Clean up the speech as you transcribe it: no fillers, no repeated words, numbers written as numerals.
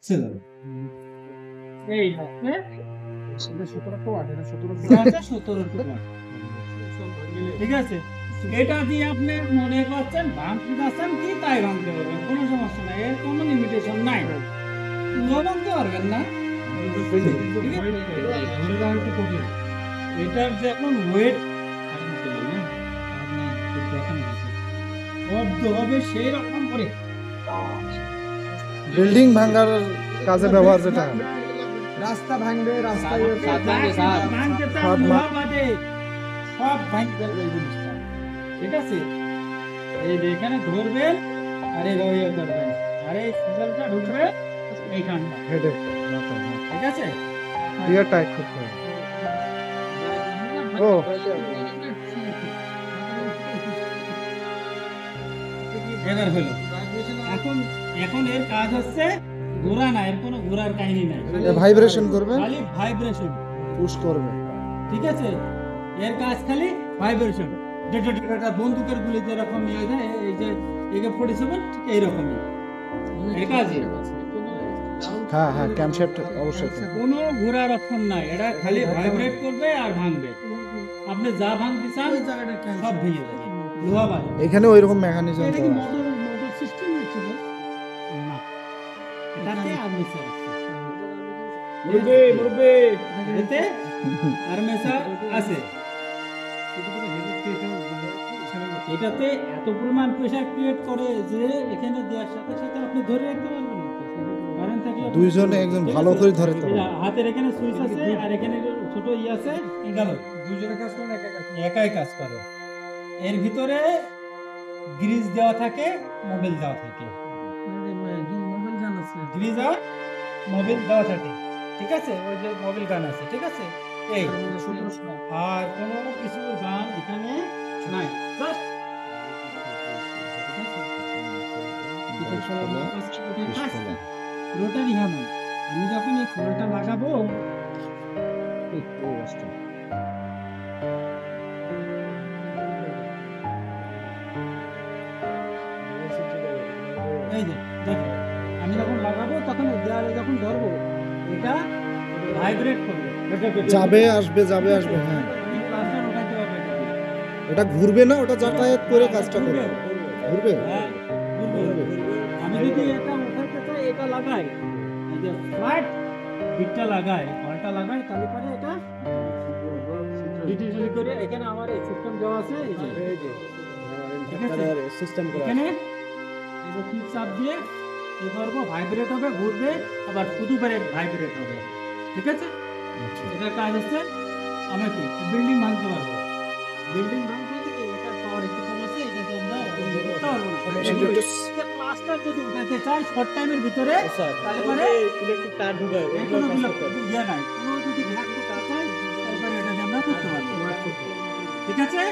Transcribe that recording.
ছিল এই হচ্ছে এটা 17 ওয়াট, এটা 17 ওয়াট। ঠিক আছে, এটা দিয়ে আপনি মনে করছেন ভাঙতে যাচ্ছেন কি তাই ভাঙতে পারবেন, কোনো সমস্যা নাই, এর কোনো লিমিটেশন নাই। ভাঙতে পারবেন না, এটার যে এখন ওয়েট হবে সেই রকম করে বিল্ডিং ভাঙার কাজে ব্যবহার যেটা রাস্তা ভাঙবে, রাস্তায় সব ভাঙবে এই জিনিসটা। ঠিক আছে, এই যে এখানে ধরবেন আর এইভাবে করবেন, আর এই সিজলটা ঢুকবে এইখানটা হেডে, ঠিক আছে, দিয়ে টাইট করতে হবে। ও এবার হলো এখন এখন এর কাজ হচ্ছে ঘোরা না, এর কোনো ঘোরার কাহিনী নাই, ভাইব্রেশন করবে, খালি ভাইব্রেশন পুশ করবে। ঠিক আছে, এর কাজ খালি ভাইব্রেশন। বন্দুকের গুলি যেরকম নিয়ে যায়, এই যে AK-47 ঠিক এইরকমই এর কাজ। হ্যাঁ হ্যাঁ, ক্যামশেট অবশ্যই। কোনো ঘোরার অপশন নাই, এটা খালি ভাইব্রেট করবে আর ভাঙবে। আপনি যা ভাঙতে চান সব ভেঙে যাবে, লোহা বাদ। এখানে ওইরকম মেকানিজম এটা তো কি আছে। মোটর সিস্টেম ছিল না, এটাতে আর্মেচার আছে, এতে আর্মেচার আছে। এটাতে এত পরিমাণ প্রেসার ক্রিয়েট করে যে এখানে দেওয়ার সাথে সাথে আপনি ধরে রাখতে পারবেন না, কারেন্ট থাকলে দুইজনে একজন ভালো করে ধরে তো এই যে হাতের এখানে সুইচ আছে আর এখানে ছোট আছে, গেল দুইজনে কাজ করে, একাই কাজ করে। এর ভিতরে গ্রিজ দেওয়া থাকে, মোবিল দেওয়া থাকে, গ্রিজ আর মোবিল দেওয়া থাকে। ঠিক আছে, ওই যে মোবিল গান আছে, ঠিক আছে, এই আর কোনো কিছু গান এখানে নাই, জাস্ট রোটারি হ্যামন। আমি যখন এই খোলটা লাগাবো, এই যে দেখেন, আমি যখন লাগাবো তখন দেয়ালে যখন ধরবো এটা ভাইব্রেট করবে, যাবে আসবে, যাবে আসবে। হ্যাঁ, এই ক্লাসটা উঠাইতে পারবে না। ওটা ঘুরবে না, ওটা যাতায়াত করে কাজটা করবে। ঘুরবে, হ্যাঁ, ঘুরবে। আমি যদি এটা উঠাইতে চাই, এটা লাগাই, এই যে ফ্ল্যাট দিকটা লাগাই, পাল্টা লাগাই, তাহলে পরে এটা ডিটেইলি করে এখানে আমার এই সিস্টেম দেওয়া আছে, এই যে ঠিক আছে, সিস্টেম করা এখানে এই যে সুইচ চাপ দিয়ে কি করবো, ভাইব্রেট হবে, ঘুরবে, আবার শুধু করে ভাইব্রেট হবে। ঠিক আছে, এটার কাজ হচ্ছে আমরা কি বিল্ডিং ভাঙতে পারবো, বিল্ডিং ভাঙতে গেলে এটা পাওয়ার একটু কম আছে, এটাতে আমরা করতে পারবো না। প্লাস্টার যদি উঠাতে চাই শর্ট টাইমের ভিতরে, তাহলে পরে ইলেকট্রিক তার ঢুকায়, কোনো ইয়ে নাই, কোনো যদি ঘাট ঢুকা চাই তাহলে এটা আমরা করতে পারবো। ঠিক আছে।